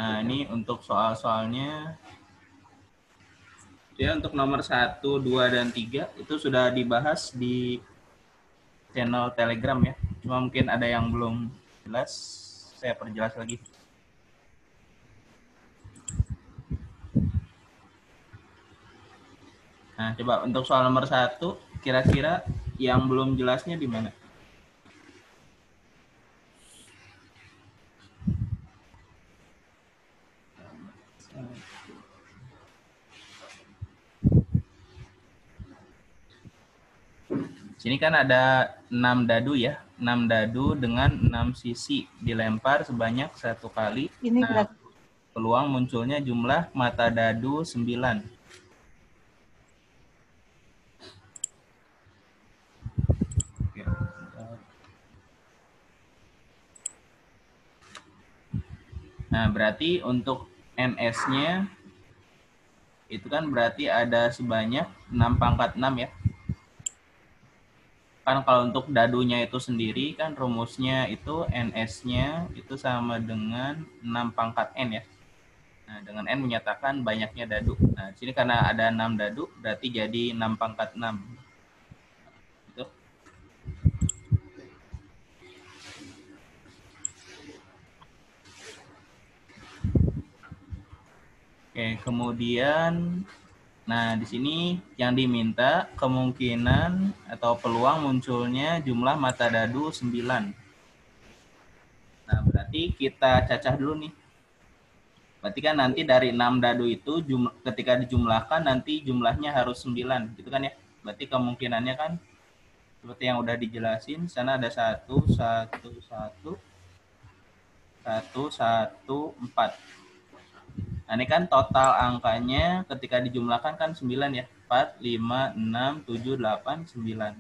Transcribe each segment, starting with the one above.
Nah, ini untuk soal-soalnya. Ya, untuk nomor 1, 2, dan 3 itu sudah dibahas di channel Telegram ya. Cuma mungkin ada yang belum jelas, saya perjelas lagi. Nah, coba untuk soal nomor 1, kira-kira yang belum jelasnya di mana? Sini kan ada 6 dadu ya, 6 dadu dengan 6 sisi dilempar sebanyak 1 kali. Ini Nah, peluang munculnya jumlah mata dadu 9. Nah, berarti untuk NS-nya itu kan berarti ada sebanyak 6 pangkat 6 ya. Kan kalau untuk dadunya itu sendiri kan rumusnya itu NS-nya itu sama dengan 6 pangkat N ya. Nah, dengan N menyatakan banyaknya dadu. Nah, di sini karena ada 6 dadu berarti jadi 6 pangkat 6. Gitu. Oke, kemudian nah di sini yang diminta kemungkinan atau peluang munculnya jumlah mata dadu 9. Nah, berarti kita cacah dulu nih. Berarti kan nanti dari 6 dadu itu ketika dijumlahkan nanti jumlahnya harus 9 gitu kan ya. Berarti kemungkinannya kan seperti yang udah dijelasin, sana ada 1, 1, 1, 1, 1, 4. Nah, ini kan total angkanya ketika dijumlahkan kan 9 ya. 4, 5, 6, 7, 8, 9.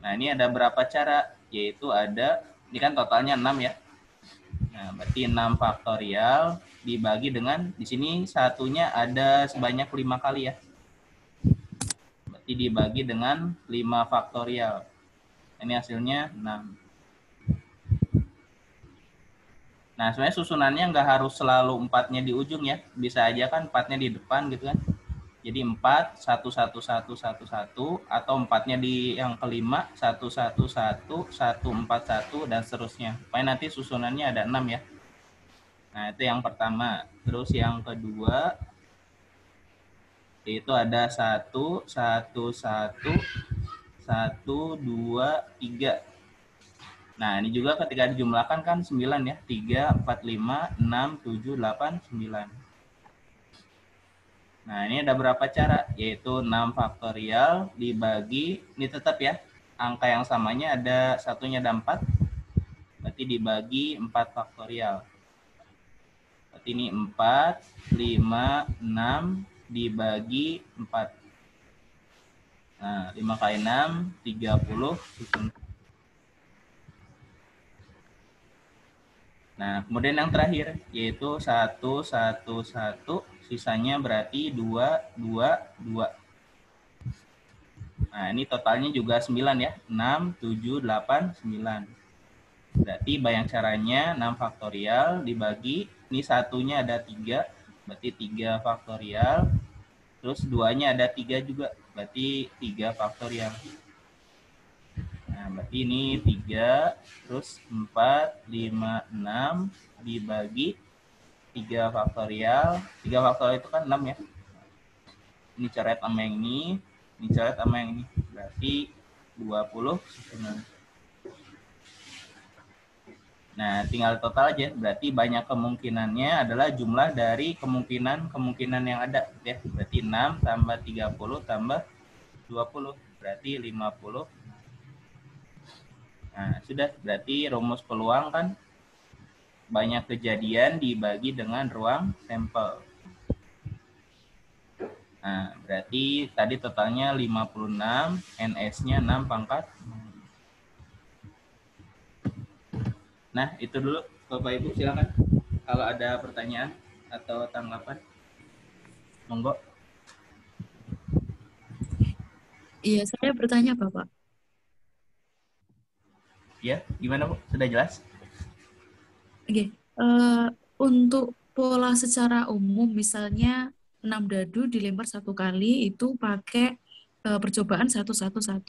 Nah, ini ada berapa cara? Yaitu ada, ini kan totalnya 6 ya. Nah, berarti 6 faktorial dibagi dengan, di sini satunya ada sebanyak 5 kali ya. Berarti dibagi dengan 5 faktorial. Ini hasilnya 6. Nah, sebenarnya susunannya nggak harus selalu 4-nya di ujung ya. Bisa aja kan 4-nya di depan gitu kan. Jadi 4, 1, 1, 1, 1, 1, atau 4-nya di yang kelima, 1, 1, 1, 1, 4, 1, dan seterusnya. Pokoknya nanti susunannya ada 6 ya. Nah, itu yang pertama. Terus yang kedua, itu ada 1, 1, 1, 1, 2, 3. Nah, ini juga ketika dijumlahkan kan 9 ya. 3, 4, 5, 6, 7, 8, 9. Nah, ini ada berapa cara? Yaitu 6 faktorial dibagi, ini tetap ya, angka yang samanya ada satunya ada 4, berarti dibagi 4 faktorial. Berarti ini 4, 5, 6 dibagi 4. Nah, 5 kali 6, 30. Nah, kemudian yang terakhir, yaitu 1, 1, 1, sisanya berarti 2, 2, 2. Nah, ini totalnya juga 9 ya. 6, 7, 8, 9. Berarti banyak caranya 6 faktorial dibagi, ini satunya ada 3, berarti 3 faktorial. Terus duanya ada 3 juga, berarti 3 faktorial. Nah, berarti ini 3, terus 4, 5, 6 dibagi 3 faktorial. 3 faktorial itu kan 6 ya. Ini coret sama yang ini coret sama yang ini. Berarti 20. Nah, tinggal total aja. Berarti banyak kemungkinannya adalah jumlah dari kemungkinan yang ada. Ya. Berarti 6 tambah 30 tambah 20. Berarti 50. Nah, sudah. Berarti rumus peluang kan banyak kejadian dibagi dengan ruang sampel. Nah, berarti tadi totalnya 56, NS-nya 6 pangkat. Nah, itu dulu Bapak Ibu, silakan. Kalau ada pertanyaan atau tanggapan, monggo. Iya, saya bertanya Bapak. Ya, gimana Bu? Sudah jelas? Oke, Untuk pola secara umum, misalnya 6 dadu dilempar 1 kali itu pakai percobaan 1-1-1.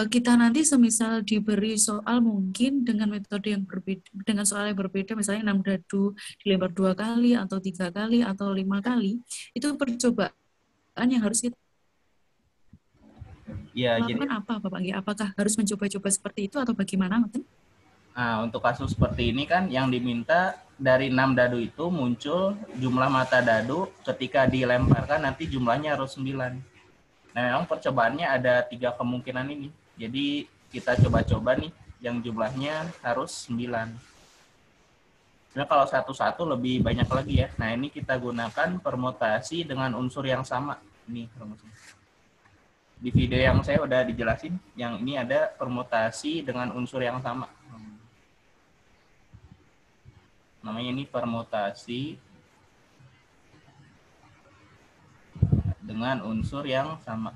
Kita nanti semisal diberi soal mungkin dengan metode yang berbeda, dengan soal yang berbeda, misalnya 6 dadu dilempar 2 kali atau 3 kali atau 5 kali, itu percobaan yang harus kita Ya, jadi lakukan apa, Bapak Anggi? Apakah harus mencoba-coba seperti itu atau bagaimana? untuk kasus seperti ini kan yang diminta dari 6 dadu itu muncul jumlah mata dadu ketika dilemparkan nanti jumlahnya harus 9. Nah, memang percobaannya ada 3 kemungkinan ini. Jadi kita coba-coba nih yang jumlahnya harus 9. Nah, kalau 1-1 lebih banyak lagi ya. Nah, ini kita gunakan permutasi dengan unsur yang sama. Ini rumusnya. Di video yang saya udah dijelasin, yang ini ada permutasi dengan unsur yang sama. Namanya ini permutasi dengan unsur yang sama.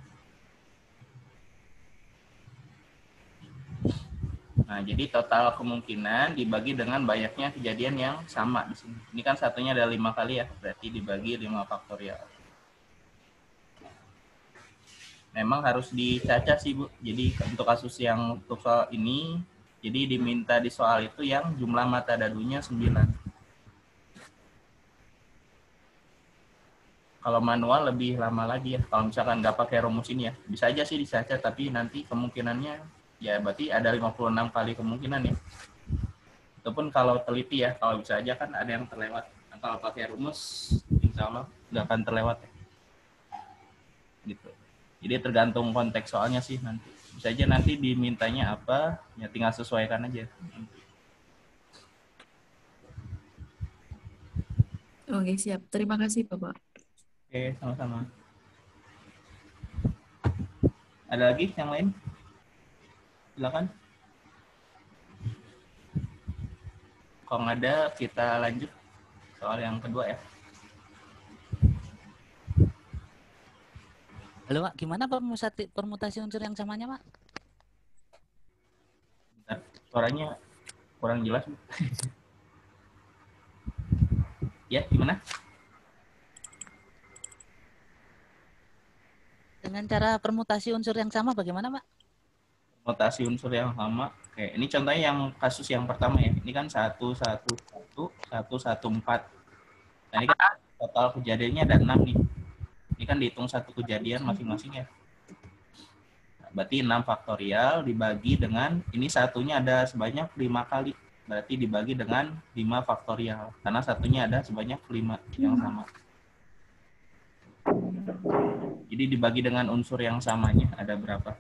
Nah, jadi total kemungkinan dibagi dengan banyaknya kejadian yang sama di sini. Ini kan satunya ada 5 kali ya, berarti dibagi 5 faktorial. Memang harus dicaca sih, Bu. Jadi untuk kasus yang untuk soal ini, jadi diminta di soal itu yang jumlah mata dadunya 9. Kalau manual lebih lama lagi ya. Kalau misalkan nggak pakai rumus ini ya, bisa aja sih dicaca, tapi nanti kemungkinannya ya berarti ada 56 kali kemungkinan ya. Ataupun kalau teliti ya, kalau bisa aja kan ada yang terlewat. Nah, kalau pakai rumus, insya Allah nggak akan terlewat ya. Gitu. Jadi tergantung konteks soalnya sih nanti. Bisa aja nanti dimintanya apa, ya tinggal sesuaikan aja. Oke, siap. Terima kasih, Bapak. Oke, sama-sama. Ada lagi yang lain? Silakan. Kalau nggak ada, kita lanjut soal yang kedua ya. Halo, Pak. Gimana permutasi unsur yang samanya, Pak? Bentar, suaranya kurang jelas. Ya, gimana? Dengan cara permutasi unsur yang sama bagaimana, Pak? Permutasi unsur yang sama. Oke, ini contohnya yang kasus yang pertama ya. Ini kan 1-1-1-1-1-4. Nah, ini kan total kejadiannya ada 6 nih. Ini kan dihitung satu kejadian masing-masing ya. Nah, berarti 6 faktorial dibagi dengan, ini satunya ada sebanyak 5 kali. Berarti dibagi dengan 5 faktorial. Karena satunya ada sebanyak 5 yang sama. Jadi dibagi dengan unsur yang samanya ada berapa?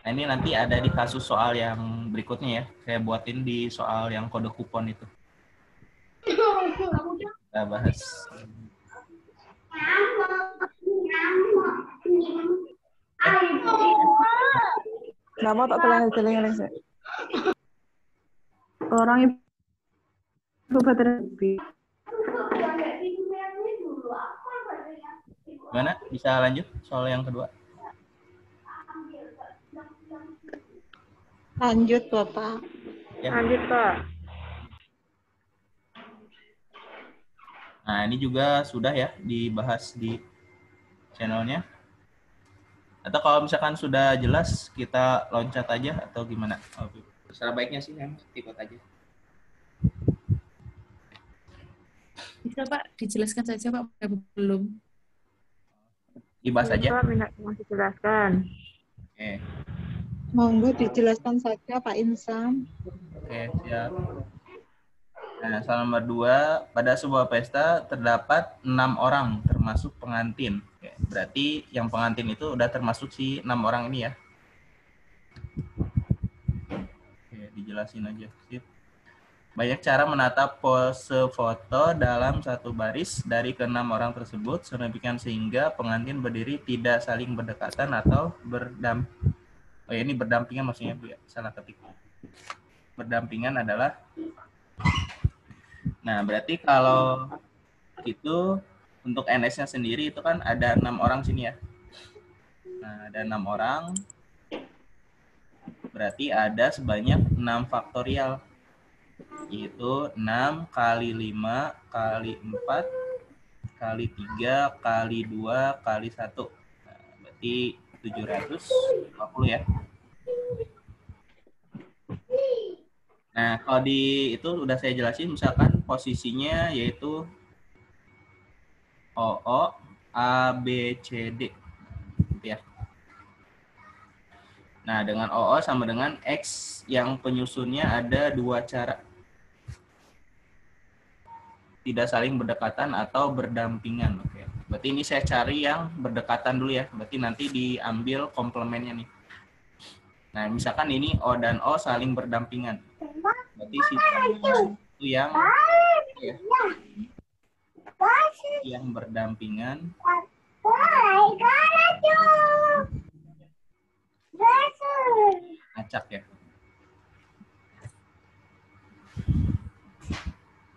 Nah, ini nanti ada di kasus soal yang berikutnya ya. Saya buatin di soal yang kode kupon itu. Kita bahas. Nama tak telenga sih. Orang ibu baterai. Gimana? Bisa lanjut soal yang kedua? Lanjut, Bapak. Ya. Lanjut, Pak. Nah, ini juga sudah ya dibahas di channelnya. Atau kalau misalkan sudah jelas, kita loncat aja atau gimana? Secara baiknya sih, ikut aja. Bisa, Pak, dijelaskan saja, Pak, belum. Dibahas aja. Pak, minta masih jelaskan. Oke. Monggo dijelaskan saja, Pak Insan. Oke, siap. Nah, soal nomor 2, pada sebuah pesta terdapat 6 orang termasuk pengantin. Oke, berarti yang pengantin itu udah termasuk si 6 orang ini ya. Oke, dijelasin aja. Sip. Banyak cara menata pose foto dalam satu baris dari ke-6 orang tersebut sedemikian sehingga pengantin berdiri tidak saling berdekatan atau Oh ya, ini berdampingan maksudnya, Bu ya. Salah ketik. Berdampingan adalah, nah berarti kalau itu untuk NS-nya sendiri itu kan ada 6 orang sini ya. Nah, ada 6 orang. berarti ada sebanyak 6 faktorial. Yaitu 6 kali 5 kali 4 kali 3 kali 2 kali 1. Nah, berarti 750 ya. Nah, kalau di itu udah saya jelasin, misalkan posisinya yaitu OO, A, B, C, D. Gitu ya. Nah, dengan OO sama dengan X yang penyusunnya ada 2 cara. Tidak saling berdekatan atau berdampingan. Oke. Berarti ini saya cari yang berdekatan dulu ya. Berarti nanti diambil komplemennya nih. Nah, misalkan ini O dan O saling berdampingan. Berarti sisanya itu yang berdampingan. Acak ya.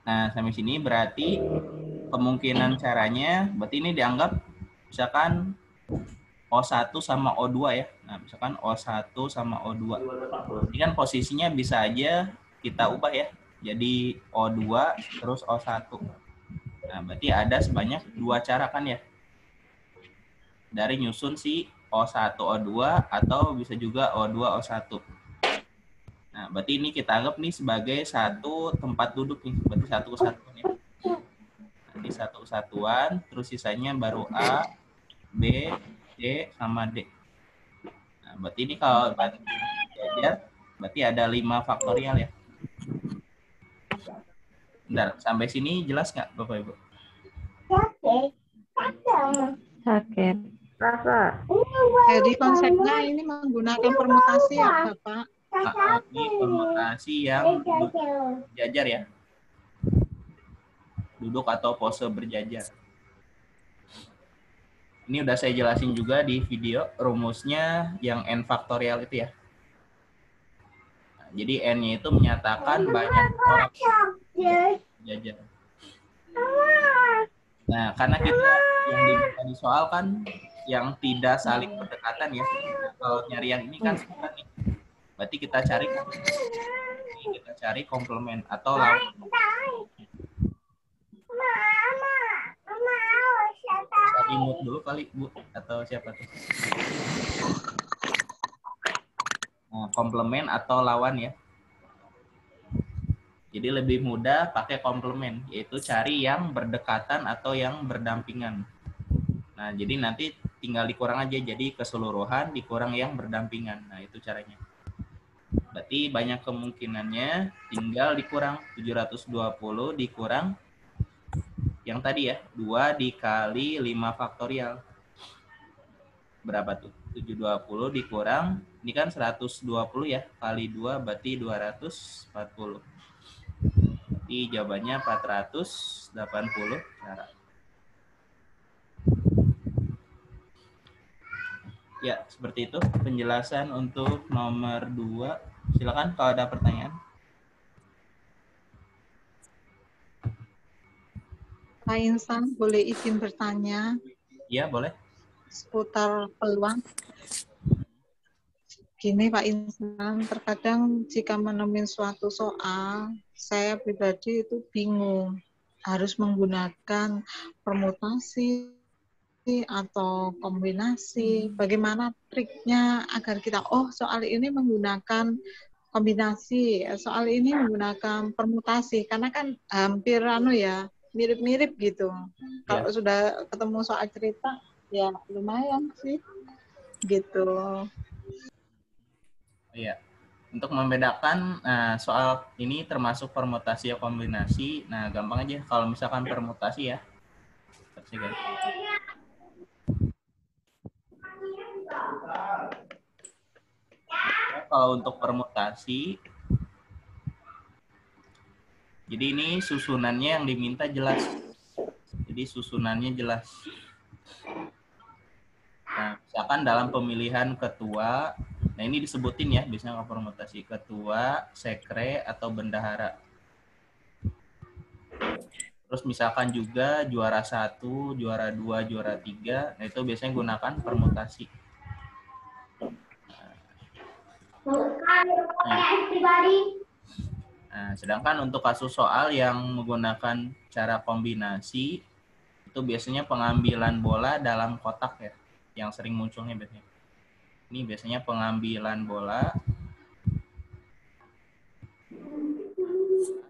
Nah, sampai sini berarti kemungkinan caranya, berarti ini dianggap misalkan O1 sama O2 ya. Nah, misalkan O1 sama O2. Ini kan posisinya bisa aja kita ubah ya. Jadi O2 terus O1. Nah, berarti ada sebanyak 2 cara kan ya. Dari nyusun si O1 O2 atau bisa juga O2 O1. Nah, berarti ini kita anggap nih sebagai satu tempat duduk nih. Berarti satu kesatuan ya. Nanti satu kesatuan, terus sisanya baru A, B, C, sama D. Nah, berarti ini kalau belajar, berarti ada 5 faktorial ya. Bentar, sampai sini jelas nggak Bapak Ibu? Sakit. Rasa. Jadi konsepnya ini menggunakan permutasi ya Bapak? Ini permutasi yang berjajar ya. Duduk atau pose berjajar. Ini udah saya jelasin juga di video rumusnya yang n faktorial itu ya. Nah, jadi n-nya itu menyatakan banyak orang berjajar. Nah, karena kita yang diminta di soal kan yang tidak saling berdekatan ya. Nah, kalau nyari yang ini kan susah nih. Berarti kita cari komplement atau lawan. Imut dulu kali Bu atau siapa tuh? Nah, komplement atau lawan ya. Jadi lebih mudah pakai komplement, yaitu cari yang berdekatan atau yang berdampingan. Nah, jadi nanti tinggal dikurang aja, jadi keseluruhan dikurang yang berdampingan. Nah, itu caranya. Berarti banyak kemungkinannya, tinggal dikurang 720 dikurang yang tadi ya, 2 dikali 5 faktorial. Berapa tuh? 720 dikurang, ini kan 120 ya, kali 2 berarti 240. Jadi jawabannya 480 cara. Ya, seperti itu penjelasan untuk nomor 2. Silakan kalau ada pertanyaan. Pak Insan, boleh izin bertanya Iya, boleh. seputar peluang? Gini Pak Insan, terkadang jika menemukan suatu soal, saya pribadi itu bingung harus menggunakan permutasi atau kombinasi. Bagaimana triknya agar kita, oh soal ini menggunakan kombinasi, soal ini menggunakan permutasi, karena kan hampir mirip-mirip gitu. Kalau sudah ketemu soal cerita, ya lumayan sih, gitu. Iya. Untuk membedakan soal ini termasuk permutasi atau kombinasi. Nah, gampang aja kalau misalkan permutasi ya. Kalau untuk permutasi, jadi ini susunannya yang diminta jelas. Jadi susunannya jelas. Nah, misalkan dalam pemilihan ketua, nah ini disebutin ya, biasanya kalau permutasi ketua, sekre, atau bendahara. Terus misalkan juga juara 1, juara 2, juara 3, nah itu biasanya gunakan permutasi. Nah, sedangkan untuk kasus soal yang menggunakan cara kombinasi, itu biasanya pengambilan bola dalam kotak ya, yang sering munculnya biasanya. Ini biasanya pengambilan bola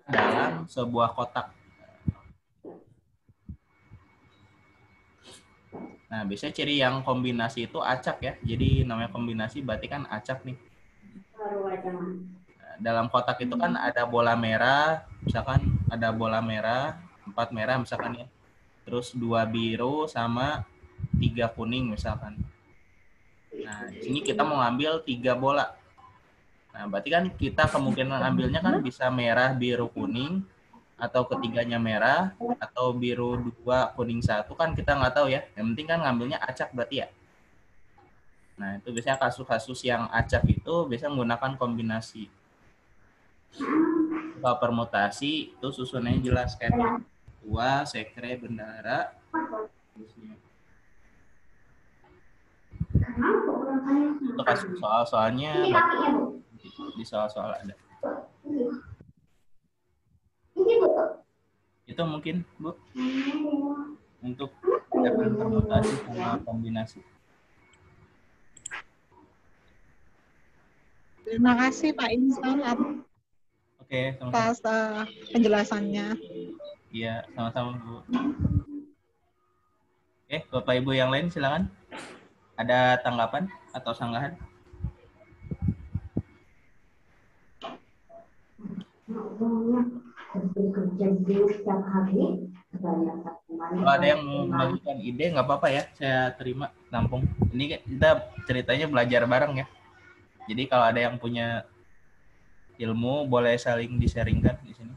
dalam sebuah kotak. Nah, biasanya ciri yang kombinasi itu acak ya. Jadi namanya kombinasi berarti kan acak nih. Nah, dalam kotak itu kan ada bola merah, misalkan ada bola merah, 4 merah misalkan ya. Terus 2 biru sama 3 kuning misalkan. Nah, di sini kita mau ngambil 3 bola. Nah, berarti kan kita kemungkinan ambilnya kan bisa merah, biru, kuning, atau ketiganya merah, atau biru 2, kuning 1, kan kita nggak tahu ya. Yang penting kan ngambilnya acak berarti ya. Nah, itu biasanya kasus-kasus yang acak itu biasanya menggunakan kombinasi. Kalau permutasi itu susunannya jelas kan. Tua, sekre, bendahara. Itu kasus soal-soalnya di soal-soal ada. Itu mungkin, Bu, untuk dapat permutasi sama kombinasi. Terima kasih Pak Insan Oke, sama-sama. atas penjelasannya. Iya, sama-sama, Bu. Oke, Bapak Ibu yang lain silakan. Ada tanggapan atau sanggahan? Kalau ada yang mau membagikan ide nggak apa-apa ya, saya terima, nampung. Ini kita ceritanya belajar bareng ya. Jadi kalau ada yang punya ilmu boleh saling di-sharingkan di sini.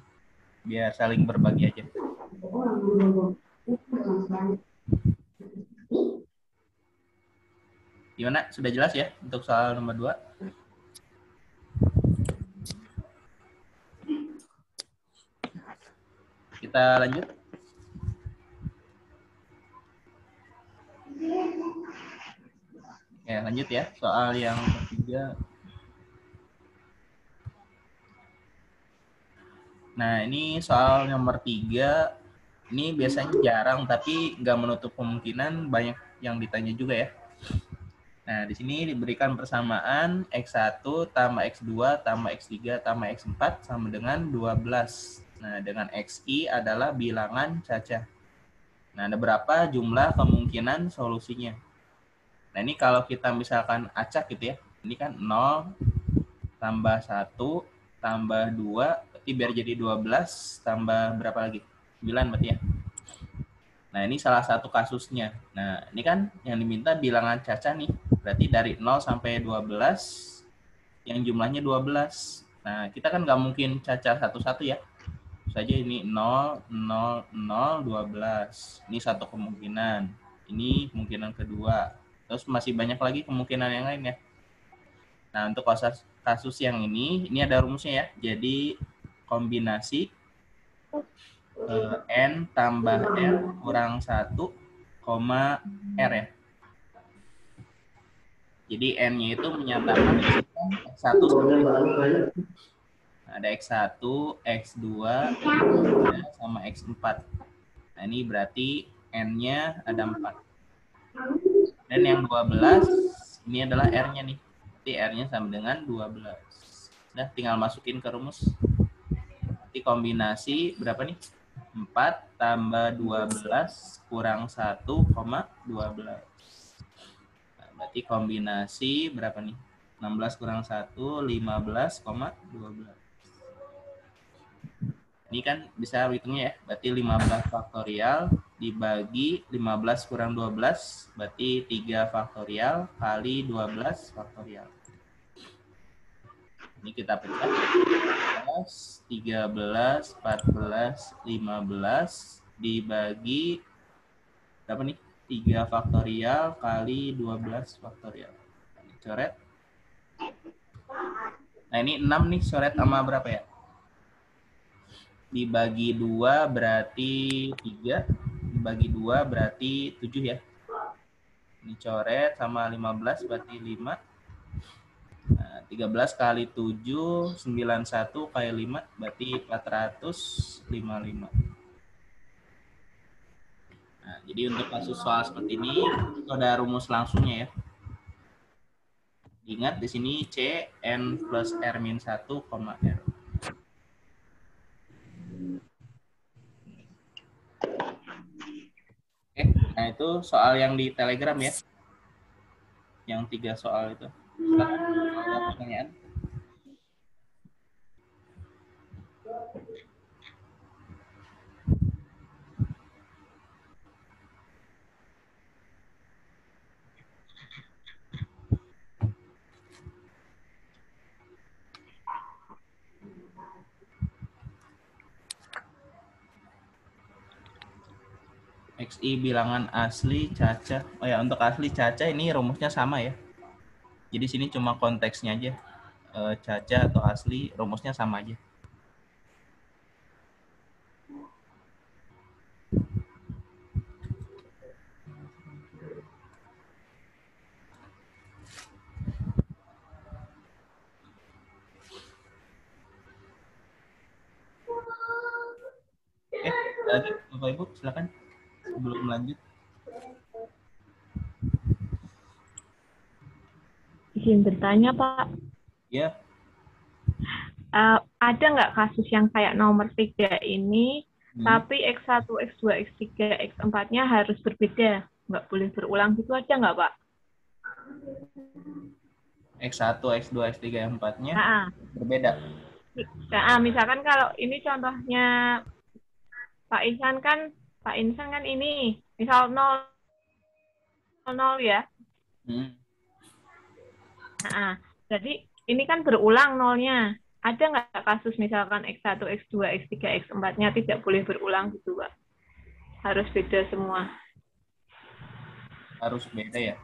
Biar saling berbagi aja. Gimana? Sudah jelas ya untuk soal nomor 2? Kita lanjut. Ya, lanjut ya. Soal yang ketiga. Nah, ini soal nomor 3. Ini biasanya jarang, tapi nggak menutup kemungkinan banyak yang ditanya juga ya. Nah, di sini diberikan persamaan X1 tambah X2 tambah X3 tambah X4 sama dengan 12. Nah, dengan XI adalah bilangan cacah. Nah, ada berapa jumlah kemungkinan solusinya? Nah, ini kalau kita misalkan acak gitu ya. Ini kan 0 tambah 1 tambah 2, berarti biar jadi 12 tambah berapa lagi? 9 berarti ya. Nah, ini salah satu kasusnya. Nah, ini kan yang diminta bilangan cacah nih. Berarti dari 0 sampai 12 yang jumlahnya 12. Nah, kita kan nggak mungkin cacah satu-satu ya. Saja ini 0, 0, 0, 12. Ini satu kemungkinan. Ini kemungkinan kedua. Terus masih banyak lagi kemungkinan yang lain ya. Nah, untuk kasus yang ini ada rumusnya ya. Jadi kombinasi N tambah R kurang 1, R ya. Jadi N-nya itu menyatakan X1 ada X1, X2, sama X4. Nah, ini berarti N-nya ada 4. Dan yang 12, ini adalah R-nya nih. Berarti R-nya sama dengan 12. Nah, tinggal masukin ke rumus. Berarti kombinasi berapa nih? 4 tambah 12 kurang 1, 12. Nah, berarti kombinasi berapa nih? 16 kurang 1, 15, 12. Ini kan bisa hitungnya ya. Berarti 15 faktorial dibagi 15 kurang 12, berarti 3 faktorial kali 12 faktorial. Ini kita pecah. 13, 14, 15 dibagi berapa nih? 3 faktorial kali 12 faktorial. Ini coret. Nah, ini 6 nih, coret sama berapa ya? Dibagi 2 berarti 3. Dibagi 2 berarti 7 ya. Ini coret sama 15 berarti 5. Nah, 13 kali 7, 91 kali 5, berarti 455. Nah, jadi untuk kasus soal seperti ini, itu ada rumus langsungnya ya. Ingat di sini C, N plus R min 1, R. Oke, nah itu soal yang di Telegram ya. Yang 3 soal itu. Silakan, ada pertanyaan? XI bilangan asli Caca. Oh ya, untuk asli Caca ini rumusnya sama ya. Jadi sini cuma konteksnya aja. Caca atau asli rumusnya sama aja. Lagi Bapak Ibu silakan sebelum lanjut. Izin bertanya, Pak. Ya, Ada nggak kasus yang kayak nomor 3 ini, tapi X1, X2, X3, X4-nya harus berbeda? Nggak boleh berulang gitu aja nggak, Pak? X1, X2, X3, X4-nya Nah, berbeda. misalkan kalau ini contohnya Pak Insan kan ini, misal 0, 0 ya. Nah, jadi ini kan berulang nolnya. Ada nggak kasus misalkan X1, X2, X3, X4-nya tidak boleh berulang gitu, Pak? Harus beda semua. Harus beda ya?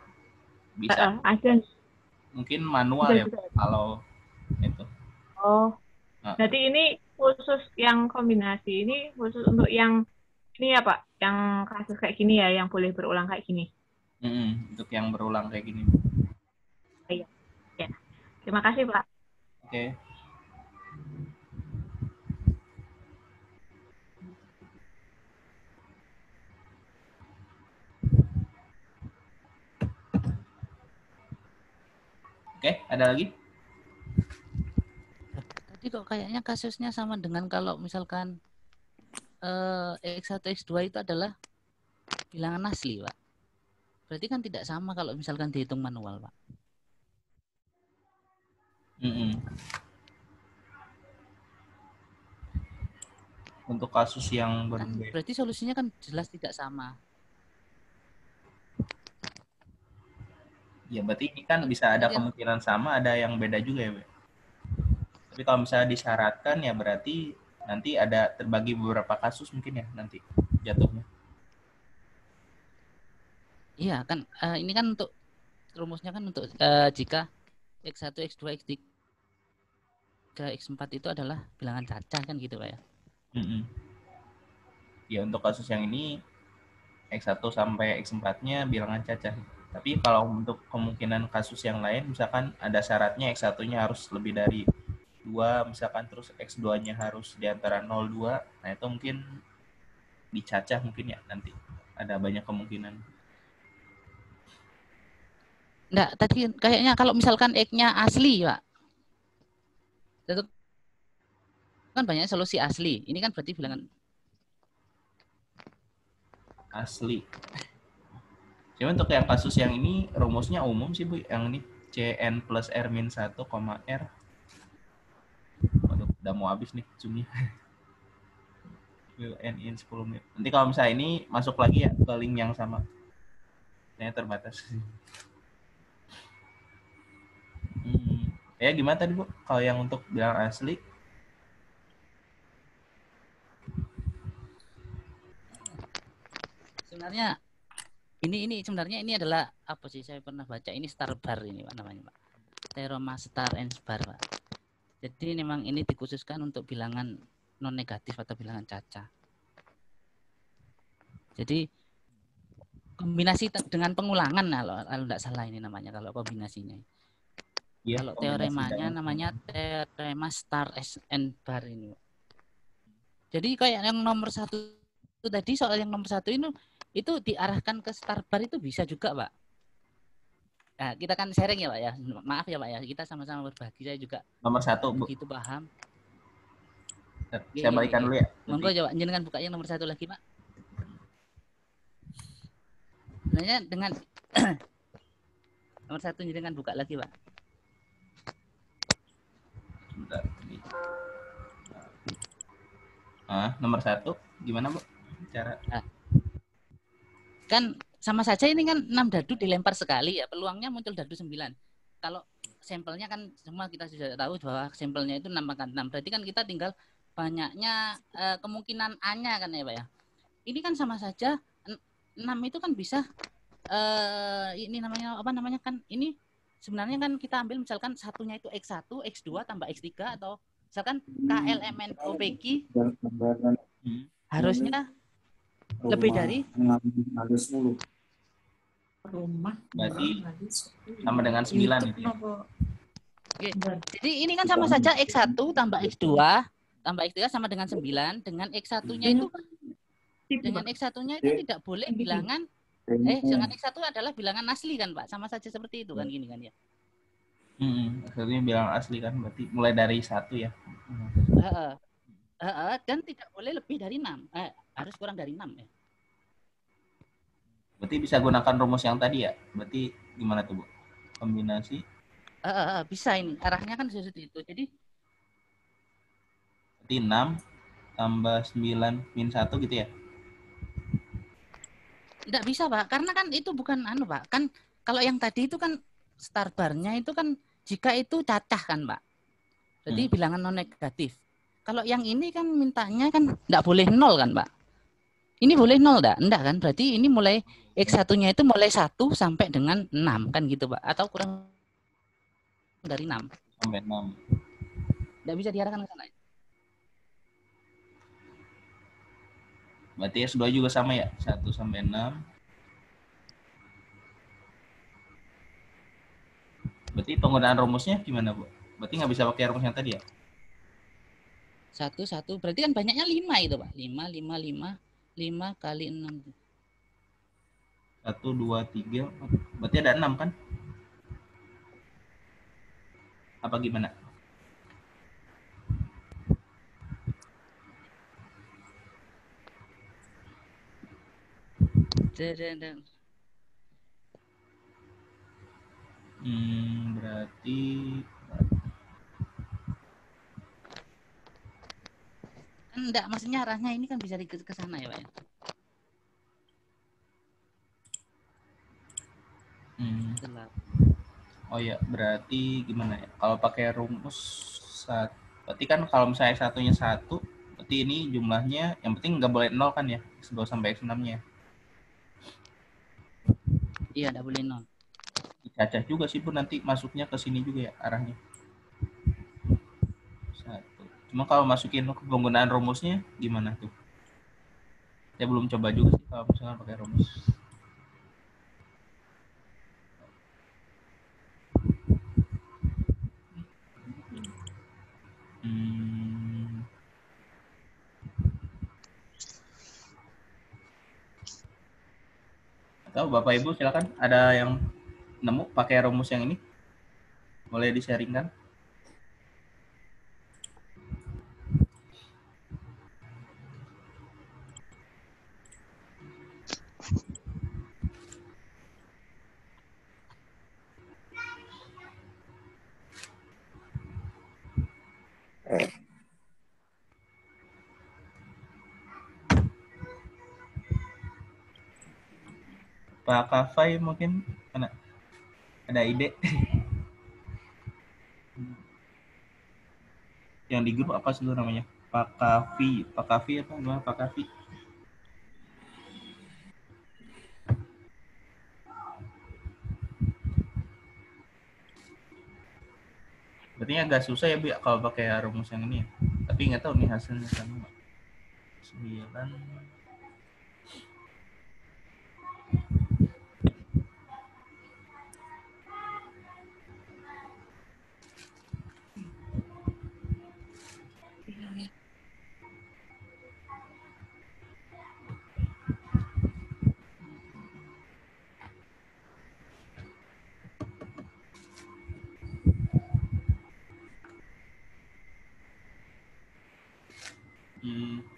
Bisa. Ada. Mungkin manual ya, Bisa. kalau itu. Oh, berarti ini khusus yang kombinasi. Ini khusus untuk yang ini ya, Pak? Yang kasus kayak gini ya, yang boleh berulang kayak gini. Untuk yang berulang kayak gini. Iya. Ya. Terima kasih, Pak. Oke. Oke, ada lagi? Tadi kok kayaknya kasusnya sama dengan kalau misalkan X1, X2 itu adalah bilangan asli, Pak. Berarti kan tidak sama kalau misalkan dihitung manual, Pak. Untuk kasus yang Kan berbeda. berarti solusinya kan jelas tidak sama. Ya, berarti ini kan bisa ada kemungkinan sama, ada yang beda juga ya, Be. Tapi kalau misalnya disyaratkan ya berarti nanti ada terbagi beberapa kasus mungkin ya nanti jatuhnya. Iya kan, ini kan untuk rumusnya kan untuk jika X1, X2, X3, X4 itu adalah bilangan cacah kan gitu, Pak ya. Ya, untuk kasus yang ini X1 sampai X4-nya bilangan cacah. Tapi kalau untuk kemungkinan kasus yang lain, misalkan ada syaratnya X1-nya harus lebih dari 2, misalkan terus X2-nya harus di antara 0,2, nah itu mungkin dicacah mungkin ya nanti. Ada banyak kemungkinan. Enggak, tadi kayaknya kalau misalkan X-nya asli, Pak. Itu kan banyak solusi asli. Ini kan berarti bilangan asli. Cuma untuk yang kasus yang ini rumusnya umum sih, Bu. Yang ini Cn plus R min 1, R. Waduh, udah mau habis nih zoomnya. Will end in 10 menit. Nanti kalau misalnya ini masuk lagi ya ke link yang sama. Ini terbatas. Ya gimana tadi, Bu? Kalau yang untuk bilangan asli? sebenarnya ini sebenarnya ini adalah apa sih, saya pernah baca ini star bar ini, Pak, namanya, Pak. Theorema star and bar, Pak. Jadi memang ini dikhususkan untuk bilangan non negatif atau bilangan cacah. Jadi kombinasi dengan pengulangan kalau tidak salah ini namanya kalau kombinasinya. Iya, Kalau kombinasi teoremanya dengan namanya teorema star and bar ini. Jadi kayak yang nomor satu itu tadi, soal yang nomor satu itu diarahkan ke star bar itu bisa juga, Pak. Nah, kita kan sharing ya, Pak ya. Maaf ya, Pak ya. Kita sama-sama berbagi. Saya juga nomor 1, Bu. begitu paham. Saya balikan dulu ya. Monggo coba jenengan buka yang nomor satu lagi, Pak. Sebenarnya dengan nomor satu jenengan buka lagi, Pak. Bentar. Nomor 1 gimana, Bu? Cara Kan sama saja ini kan 6 dadu dilempar sekali ya, peluangnya muncul dadu 9. Kalau sampelnya kan semua kita sudah tahu bahwa sampelnya itu 6/6. Berarti kan kita tinggal banyaknya kemungkinan A-nya kan ya, Pak ya. Ini kan sama saja 6 itu kan bisa ini namanya apa namanya kan, ini sebenarnya kan kita ambil misalkan satunya itu X1, X2 tambah X3 atau misalkan KLMN OPQ harusnya lebih dari Rumah. berarti sama dengan 9 itu ya. Oke. Jadi ini kan sama saja X1 tambah X2 tambah X3 sama dengan 9, dengan X1-nya itu tidak boleh bilangan dengan X1 adalah bilangan asli kan, Pak? Sama saja seperti itu kan, gini kan ya. Maksudnya bilang asli kan, berarti mulai dari 1 ya. Dan tidak boleh lebih dari 6. Harus kurang dari 6 ya. Berarti bisa gunakan rumus yang tadi ya. Berarti gimana tuh, Bu? Kombinasi Bisa ini. Arahnya kan seperti itu. Jadi berarti 6 tambah 9 min 1 gitu ya. tidak bisa, Pak. Karena kan itu bukan Pak. Kan kalau yang tadi itu kan star bar-nya itu kan jika itu cacah kan, Pak. Jadi bilangan non negatif. Kalau yang ini kan mintanya kan enggak boleh 0 kan, Pak. Ini boleh 0 enggak? Enggak kan? Berarti ini mulai X1-nya itu mulai 1 sampai dengan 6 kan gitu, Pak. Atau kurang dari 6. Sampai 6. Enggak bisa diarahkan ke sana. Berarti S2 juga sama ya, 1 sampai 6. Berarti penggunaan rumusnya gimana, Bu? Berarti nggak bisa pakai rumus yang tadi ya? 1, berarti kan banyaknya 5 itu, Pak. 5 kali 6. 1, 2, 3, 4. Berarti ada 6 kan? Apa gimana? Berarti kan enggak, maksudnya arahnya ini kan bisa ke sana ya, Pak ya. Oh ya, berarti gimana ya? Kalau pakai rumus berarti kan kalau misalnya satunya 1, berarti ini jumlahnya yang penting nggak boleh 0 kan ya? X2 sampai X6-nya. Iya, nggak boleh 0. Cacah juga sih, Bu, nanti masuknya ke sini juga ya arahnya. 1. Cuma kalau masukin penggunaan rumusnya gimana tuh? Saya belum coba juga sih kalau misalnya pakai rumus. Atau Bapak Ibu silakan, ada yang nemu pakai rumus yang ini? Boleh di-sharingkan? Pak Kafai mungkin ada ide? Yang di grup apa sih namanya? Pak Kafi apa gimana Pak Kafi? Berarti agak susah ya, Bu, kalau pakai rumus yang ini ya. Tapi nggak tahu nih hasilnya sama. 9.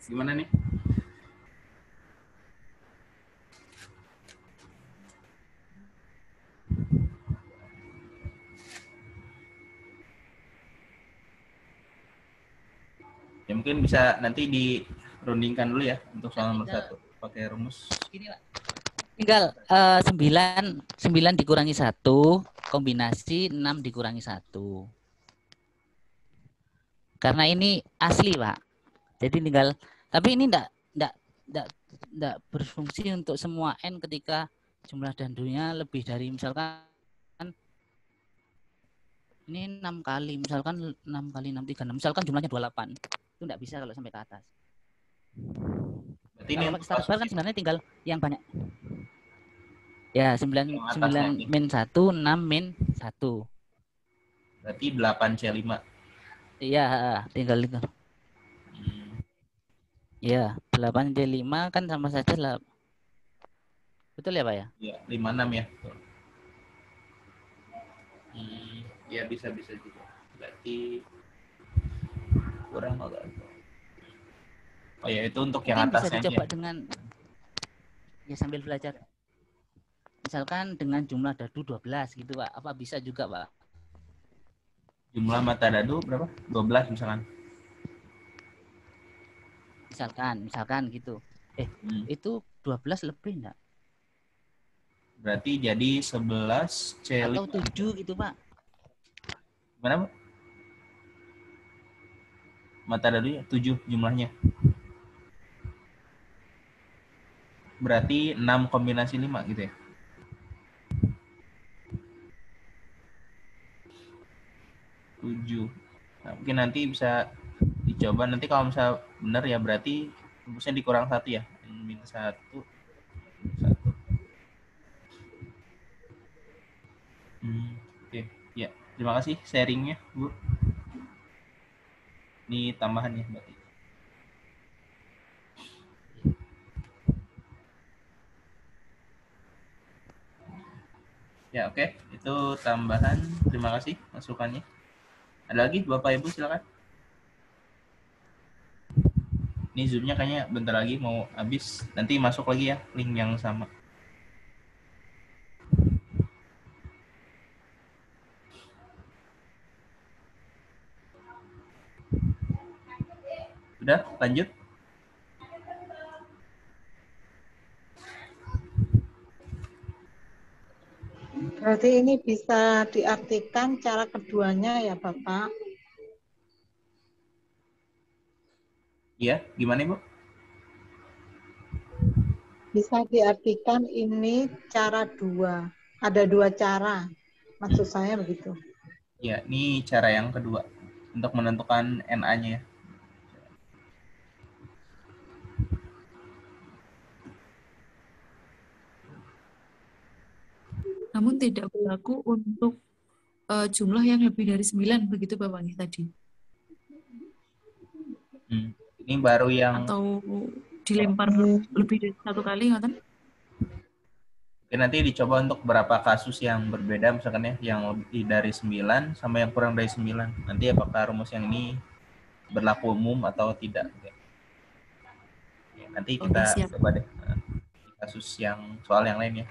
Gimana nih? Ya mungkin bisa nanti dirundingkan dulu ya untuk soal nomor 1 pakai rumus. Gini, Pak. Tinggal 9 dikurangi 1, kombinasi 6 dikurangi 1. Karena ini asli, Pak. Jadi tinggal, tapi ini enggak berfungsi untuk semua n ketika jumlah dandunya lebih dari, misalkan ini 6 kali, misalkan 6 kali 6, 36, misalkan jumlahnya 28. Itu enggak bisa kalau sampai ke atas. Berarti ini kalau pakai star bar kan sebenarnya tinggal yang banyak. Ya, 9 min 1, 6 min 1. Berarti 8C5. Iya, tinggal itu. Ya, 8C5 kan sama saja lah. Betul ya, Pak ya? Iya, 56 ya. Ya bisa juga. Berarti kurang agak. Oh ya, itu untuk yang mungkin atasnya bisa dicoba ya. dengan ya sambil belajar. Misalkan dengan jumlah dadu 12 gitu, Pak. Apa bisa juga, Pak? Jumlah mata dadu berapa? 12 misalkan. Misalkan gitu. Itu 12 lebih enggak? Berarti jadi 11 C5. Atau 7 gitu, Pak. Gimana, Pak? Mata dadunya 7 jumlahnya. Berarti 6 kombinasi 5 gitu ya. Nah, mungkin nanti bisa dicoba. Nanti kalau misalnya benar ya berarti rumusnya dikurang 1 ya. Min 1. Oke. Ya, terima kasih sharingnya, Bu. Ini tambahan ya berarti. Ya, oke. Itu tambahan. Terima kasih masukannya. Ada lagi Bapak Ibu, silakan. Ini Zoom-nya kayaknya bentar lagi mau habis. Nanti masuk lagi ya link yang sama. Udah, lanjut. Berarti ini bisa diartikan cara keduanya ya Bapak? Iya, gimana Ibu? Bisa diartikan ini cara 2. Ada 2 cara. Maksud saya begitu. Ya, ini cara yang kedua untuk menentukan NA-nya ya. Namun tidak berlaku untuk jumlah yang lebih dari 9, begitu Bapak tadi. Ini baru yang atau dilempar lebih dari 1 kali, ngoten? Oke, nanti dicoba untuk beberapa kasus yang berbeda, misalkan ya, yang lebih dari 9 sama yang kurang dari 9. Nanti apakah rumus yang ini berlaku umum atau tidak. Ya, nanti kita coba deh kasus yang soal yang lain ya.